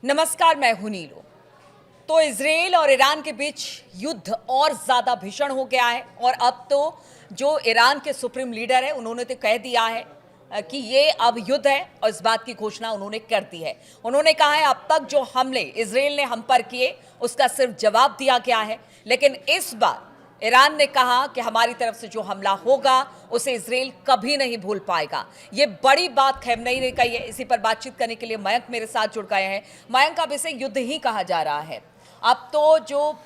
नमस्कार, मैं हूं नीलू। तो इजराइल और ईरान के बीच युद्ध और ज्यादा भीषण हो गया है और अब तो जो ईरान के सुप्रीम लीडर है उन्होंने तो कह दिया है कि ये अब युद्ध है और इस बात की घोषणा उन्होंने कर दी है। उन्होंने कहा है अब तक जो हमले इजराइल ने हम पर किए उसका सिर्फ जवाब दिया गया है, लेकिन इस बार ईरान ने कहा कि हमारी तरफ से जो हमला होगा उसे इजराइल कभी नहीं भूल पाएगा। ये बड़ी बात खamenei ने कही है। इसी पर बातचीत करने के लिए मयंक मेरे साथ जुड़ गए हैं। मयंक, अब इसे युद्ध ही कहा जा रहा है। अब तो जो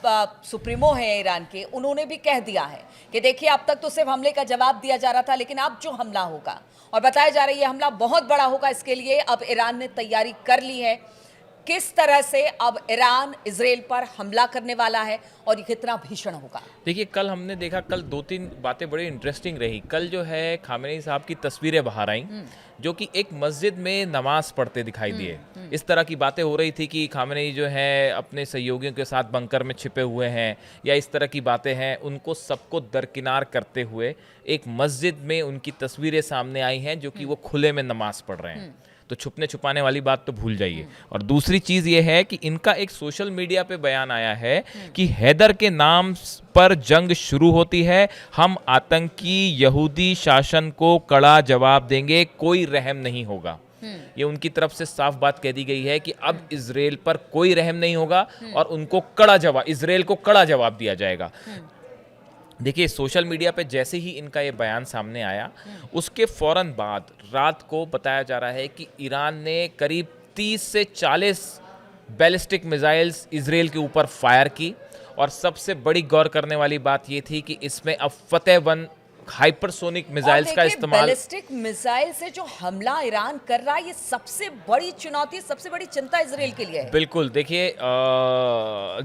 सुप्रीमो है ईरान के, उन्होंने भी कह दिया है कि देखिए अब तक तो सिर्फ हमले का जवाब दिया जा रहा था, लेकिन अब जो हमला होगा और बताया जा रहा है ये हमला बहुत बड़ा होगा, इसके लिए अब ईरान ने तैयारी कर ली है। किस तरह से अब ईरान इजराइल पर हमला करने वाला है और ये कितना भीषण होगा? देखिए, कल हमने देखा, कल दो तीन बातें बड़ी इंटरेस्टिंग रही। कल जो है खामेनी साहब की तस्वीरें बाहर आई जो कि एक मस्जिद में नमाज पढ़ते दिखाई दिए। इस तरह की बातें हो रही थी कि खामेनी जो है अपने सहयोगियों के साथ बंकर में छिपे हुए हैं या इस तरह की बातें हैं। उनको सबको दरकिनार करते हुए एक मस्जिद में उनकी तस्वीरें सामने आई हैं जो कि वो खुले में नमाज पढ़ रहे हैं। तो छुपने छुपाने वाली बात तो भूल जाइए। और दूसरी चीज़ ये है कि इनका एक सोशल मीडिया पे बयान आया है कि हैदर के नाम पर जंग शुरू होती है, हम आतंकी यहूदी शासन को कड़ा जवाब देंगे, कोई रहम नहीं होगा। ये उनकी तरफ से साफ बात कह दी गई है कि अब इजराइल पर कोई रहम नहीं होगा और उनको कड़ा जवाब, इजराइल को कड़ा जवाब दिया जाएगा। देखिए, सोशल मीडिया पे जैसे ही इनका ये बयान सामने आया उसके फौरन बाद रात को बताया जा रहा है कि ईरान ने करीब 30 से 40 बैलिस्टिक मिसाइल्स इजराइल के ऊपर फायर की। और सबसे बड़ी गौर करने वाली बात ये थी कि इसमें अब फतेह-1 हाइपरसोनिक मिसाइल्स का इस्तेमाल। बैलिस्टिक मिसाइल से जो हमला ईरान कर रहा है ये सबसे बड़ी चुनौती, सबसे बड़ी चिंता इजराइल के लिए है। बिल्कुल, देखिए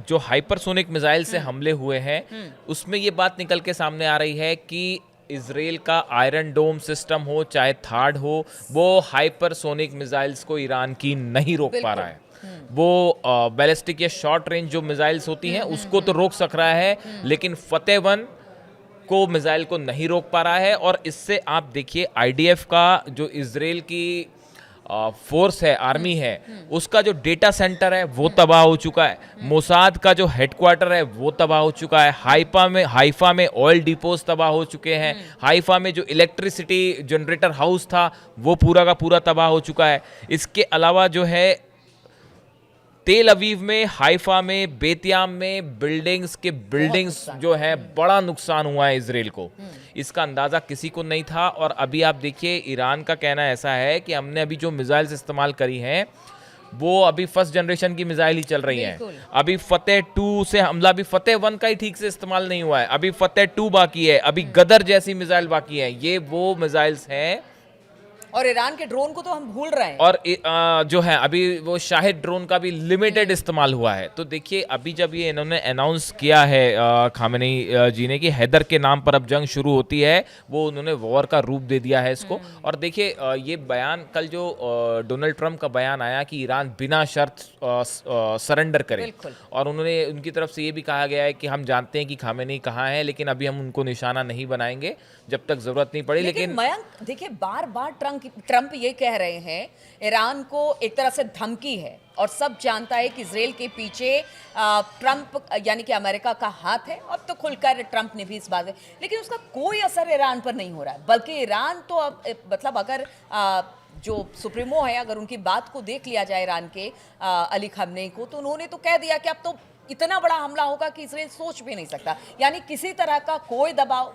जो हाइपरसोनिक मिसाइल से हमले हुए हैं उसमें ये बात निकल के सामने आ रही है कि इजराइल का आयरन डोम सिस्टम हो चाहे थार्ड हो, वो हाइपरसोनिक मिसाइल्स को ईरान की नहीं रोक पा रहा है। वो बैलिस्टिक या शॉर्ट रेंज जो मिसाइल्स होती हैं उसको तो रोक सक रहा है, लेकिन फतेह-1 को मिसाइल को नहीं रोक पा रहा है। और इससे आप देखिए आईडीएफ का जो इजराइल की फोर्स है, आर्मी है, उसका जो डेटा सेंटर है वो तबाह हो चुका है। मोसाद का जो हेडक्वार्टर है वो तबाह हो चुका है। हाइफा में ऑयल डिपोज तबाह हो चुके हैं। हाइफा में जो इलेक्ट्रिसिटी जनरेटर हाउस था वो पूरा का पूरा तबाह हो चुका है। इसके अलावा जो है तेल अवीव में, हाइफा में, बेतियाम में बिल्डिंग्स जो है बड़ा नुकसान हुआ है इजराइल को। इसका अंदाज़ा किसी को नहीं था। और अभी आप देखिए ईरान का कहना ऐसा है कि हमने अभी जो मिसाइल्स इस्तेमाल करी हैं वो अभी फर्स्ट जनरेशन की मिसाइल ही चल रही हैं। अभी फतेह-2 से हमला, अभी फतेह-1 का ही ठीक से इस्तेमाल नहीं हुआ है, अभी फतेह-2 बाकी है, अभी गदर जैसी मिसाइल बाकी है। ये वो मिसाइल्स हैं। और ईरान के ड्रोन को तो हम भूल रहे हैं। और जो है अभी वो शाहिद ड्रोन का भी लिमिटेड इस्तेमाल हुआ है। तो देखिए अभी जब ये इन्होंने अनाउंस किया है खामेनी जी ने कि हैदर के नाम पर अब जंग शुरू होती है, वो उन्होंने वॉर का रूप दे दिया है इसको। और देखिए ये बयान कल जो डोनाल्ड ट्रंप का बयान आया कि ईरान बिना शर्त सरेंडर करे, और उन्होंने उनकी तरफ से ये भी कहा गया है कि हम जानते हैं कि खामेनी कहाँ है, लेकिन अभी हम उनको निशाना नहीं बनाएंगे जब तक जरूरत नहीं पड़ी। लेकिन मयंक देखिए, बार बार ट्रंप ये कह रहे हैं ईरान को एक तरह से धमकी है और सब जानता है कि इजराइल के पीछे ट्रंप यानी कि अमेरिका का हाथ है। अब तो खुलकर ट्रंप ने भी इस बात, लेकिन उसका कोई असर ईरान पर नहीं हो रहा है। बल्कि ईरान तो अब मतलब अगर जो सुप्रीमो है, अगर उनकी बात को देख लिया जाए ईरान के अली खamenei को, तो उन्होंने तो कह दिया कि अब तो इतना बड़ा हमला होगा कि इजराइल सोच भी नहीं सकता। यानी किसी तरह का कोई दबाव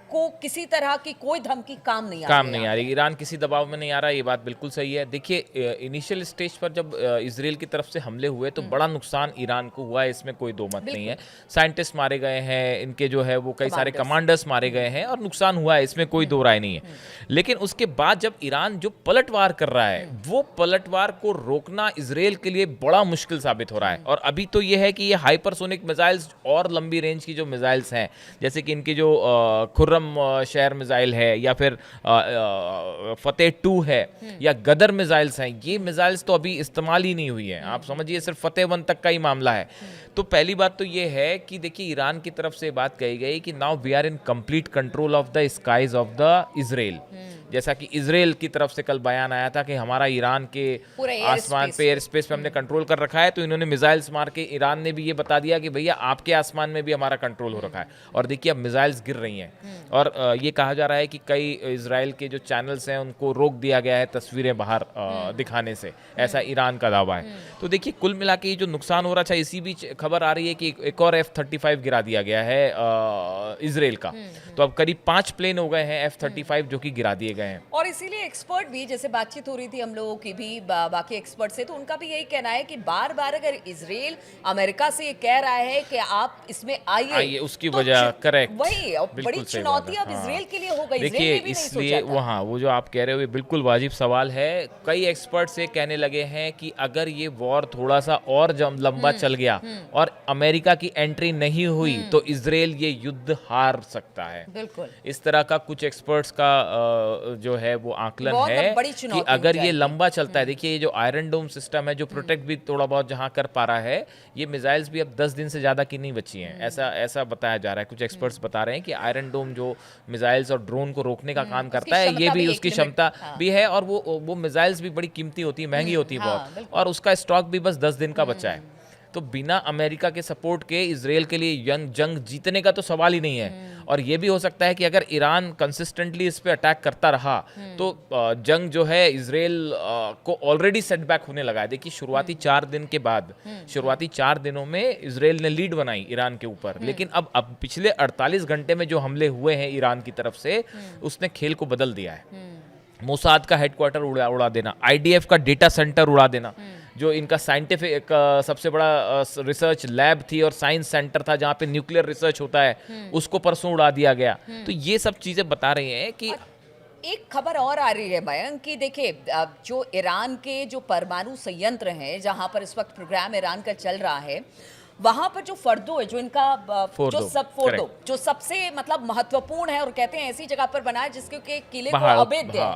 को, किसी तरह की कोई धमकी काम नहीं आ रही। ईरान किसी दबाव में नहीं आ रहा, ये बात बिल्कुल सही है। देखिए इनिशियल स्टेज पर जब इजराइल की तरफ से हमले हुए तो बड़ा नुकसान ईरान को हुआ है, इसमें कोई दो मत नहीं है। साइंटिस्ट मारे गए हैं, इनके जो है वो कई सारे कमांडर्स मारे गए हैं और नुकसान हुआ है, इसमें कोई दो राय नहीं है। लेकिन उसके बाद जब ईरान जो पलटवार कर रहा है, वो पलटवार को रोकना इजराइल के लिए बड़ा मुश्किल साबित हो रहा है। और अभी तो ये है कि ये हाइपरसोनिक मिसाइल्स और लंबी रेंज की जो मिसाइल्स हैं, जैसे कि इनकी जो खुर्रम खुर्रम शहर मिसाइल है, या फिर फतेह 2 है, या गदर मिसाइल्स हैं, ये मिसाइल्स तो अभी इस्तेमाल ही नहीं हुई है। आप समझिए सिर्फ फतेह 1 तक का ही मामला है। तो पहली बात तो ये है कि देखिए ईरान की तरफ से बात कही गई कि now we are in complete control of the skies of the Israel. जैसा कि इजराइल की तरफ से कल बयान आया था कि हमारा ईरान के आसमान पे, एयर स्पेस पे हमने कंट्रोल कर रखा है, तो इन्होंने मिसाइल्स मार के ईरान ने भी ये बता दिया कि भैया आपके आसमान में भी हमारा कंट्रोल हो रखा है। और देखिए अब मिसाइल्स गिर रही हैं, और ये कहा जा रहा है कि कई इजराइल के जो चैनल्स हैं उनको रोक दिया गया है तस्वीरें बाहर दिखाने से, ऐसा ईरान का दावा है। तो देखिए कुल मिला के जो नुकसान हो रहा था, इसी बीच खबर आ रही है कि एक और F-35 गिरा दिया गया है इजराइल का। तो अब करीब 5 प्लेन हो गए हैं F-35 जो कि गिरा दिए गए हैं। और इसीलिए एक्सपर्ट भी, जैसे बातचीत हो रही थी हम लोगों की भी बाकी एक्सपर्ट से, तो उनका भी यही कहना है कि बार बार अगर इजराइल अमेरिका से ये कह रहा है कि आप इसमें आइए, उसकी तो वजह करेक्ट, वही बड़ी चुनौती अब इजराइल के लिए हो गई। देखिए इसलिए वो जो आप कह रहे हो ये बिल्कुल वाजिब सवाल है। कई एक्सपर्ट से कहने लगे हैं कि अगर ये वॉर थोड़ा सा और लंबा चल गया और अमेरिका की एंट्री नहीं हुई तो इजराइल ये युद्ध हार सकता है। बिल्कुल इस तरह का कुछ एक्सपर्ट्स का जो है वो आकलन है कि अगर ये लंबा चलता है। देखिए ये जो आयरन डोम सिस्टम है जो प्रोटेक्ट भी थोड़ा बहुत जहां कर पा रहा है, ये मिसाइल्स भी अब 10 दिन से ज्यादा की नहीं बची हैं, ऐसा बताया जा रहा है। कुछ एक्सपर्ट्स बता रहे हैं कि आयरन डोम जो मिसाइल्स और ड्रोन को रोकने का काम करता है, ये भी उसकी क्षमता भी है, और वो मिसाइल्स भी बड़ी कीमती होती है, महंगी होती है बहुत, और उसका स्टॉक भी बस 10 दिन का बचा है। तो बिना अमेरिका के सपोर्ट के इजराइल के लिए जंग जीतने का तो सवाल ही नहीं है। और ये भी हो सकता है कि अगर ईरान कंसिस्टेंटली इस पे अटैक करता रहा तो जंग जो है इजराइल को ऑलरेडी सेटबैक होने लगा है। देखिए शुरुआती 4 दिन के बाद, शुरुआती 4 दिनों में इजराइल ने लीड बनाई ईरान के ऊपर, लेकिन अब पिछले 48 घंटे में जो हमले हुए हैं ईरान की तरफ से, उसने खेल को बदल दिया है। मोसाद का हेडक्वार्टर उड़ा देना, IDF का डेटा सेंटर उड़ा देना, जो इनका साइंटिफिक सबसे बड़ा रिसर्च लैब थी और साइंस सेंटर था जहाँ पे न्यूक्लियर रिसर्च होता है, उसको परसों उड़ा दिया गया। तो ये सब चीजें बता रही हैं कि एक खबर और आ रही है मयंक कि देखिए जो ईरान के जो परमाणु संयंत्र हैं, जहां पर इस वक्त प्रोग्राम ईरान का चल रहा है, वहां पर जो फर्दो है, जो इनका फोर्दो जो सबसे मतलब महत्वपूर्ण है, और कहते हैं ऐसी जगह पर बना है जिसके के किले को अवैध है,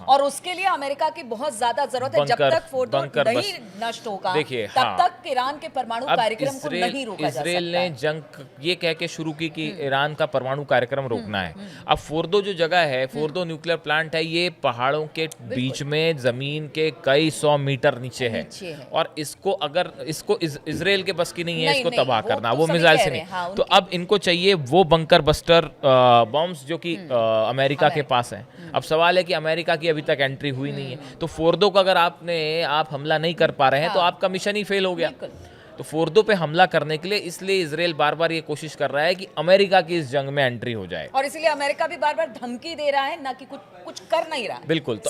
और उसके लिए अमेरिका की बहुत ज्यादा जरूरत है। जब तक फोर्दो नहीं नष्ट होगा तब तक ईरान के परमाणु कार्यक्रम को नहीं रोका जा सकता। इजराइल ने जंग ये कह के शुरू की कि ईरान का परमाणु कार्यक्रम रोकना है। अब फोर्दो जो जगह है, फोर्दो न्यूक्लियर प्लांट है, ये पहाड़ों के बीच में जमीन के कई 100 मीटर नीचे है, और इसको इजराइल के बस की नहीं है इसको तबाह करना, वो मिसाइल से नहीं। तो अब इनको चाहिए वो बंकर बस्टर बॉम्ब्स जो कि अमेरिका के पास है। अब सवाल है कि अमेरिका की अभी तक एंट्री हुई नहीं है, तो फोर्दो का अगर आप हमला नहीं कर पा रहे हैं तो आपका मिशन ही फेल हो गया। तो फोर्दो पे हमला करने के लिए इसलिए इजराइल बार बार ये कोशिश कर रहा है कि अमेरिका की इस जंग में एंट्री हो जाए, और इसलिए अमेरिका भी बार बार धमकी दे रहा है, ना कि कुछ कर नहीं रहा। बिल्कुल। तो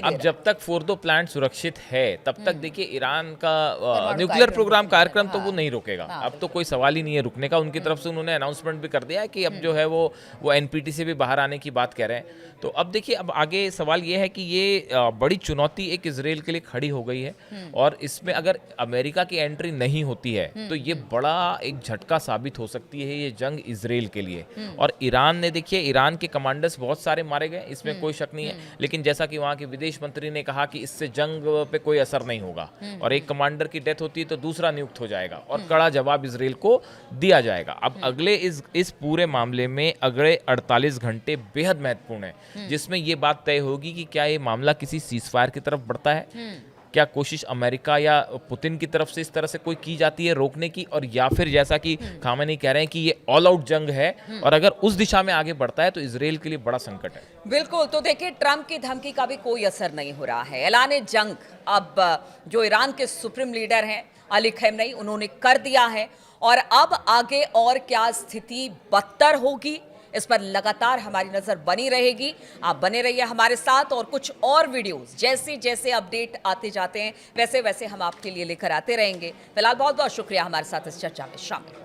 अब जब तक फोर्दो प्लांट सुरक्षित है तब तक देखिए ईरान का न्यूक्लियर प्रोग्राम कार्यक्रम तो वो नहीं रोकेगा। अब तो कोई सवाल ही नहीं है रुकने का। उनकी तरफ से उन्होंने अनाउंसमेंट भी कर दिया है कि अब जो है वो NPT से भी बाहर आने की बात कह रहे हैं। तो अब देखिए अब आगे सवाल ये है कि ये बड़ी चुनौती एक इजराइल के लिए खड़ी हो गई है, और इसमें अगर अमेरिका की एंट्री नहीं होती है तो ये बड़ा एक झटका साबित हो सकती है ये जंग इजराइल के लिए। और ईरान ने, देखिए ईरान के कमांडर्स बहुत सारे मारे गए, इसमें कोई शक नहीं है, लेकिन जैसा कि वहाँ के विदेश मंत्री ने कहा कि इससे जंग पे कोई असर नहीं होगा, और एक कमांडर की डेथ होती है तो दूसरा नियुक्त हो जाएगा, और कड़ा जवाब इजराइल को दिया जाएगा। अब अगले इस पूरे मामले में अगले 48 घंटे बेहद महत्वपूर्ण है, जिसमें ये बात तय होगी कि क्या ये मामला किसी सीजफायर की तरफ बढ़ता है, क्या कोशिश अमेरिका या पुतिन की तरफ से इस तरह से कोई की जाती है रोकने की, और या फिर जैसा कि खामेनी कह रहे हैं कि ये ऑल आउट जंग है, और अगर उस दिशा में आगे बढ़ता है तो इजराइल के लिए बड़ा संकट है। बिल्कुल। तो देखिए ट्रंप की धमकी का भी कोई असर नहीं हो रहा है। ऐलान जंग अब जो ईरान के सुप्रीम लीडर हैं अली खamenei, उन्होंने कर दिया है, और अब आगे और क्या स्थिति बदतर होगी इस पर लगातार हमारी नजर बनी रहेगी। आप बने रहिए हमारे साथ, और कुछ और वीडियोस जैसे जैसे अपडेट आते जाते हैं वैसे वैसे हम आपके लिए लेकर आते रहेंगे। फिलहाल बहुत बहुत शुक्रिया हमारे साथ इस चर्चा में शामिल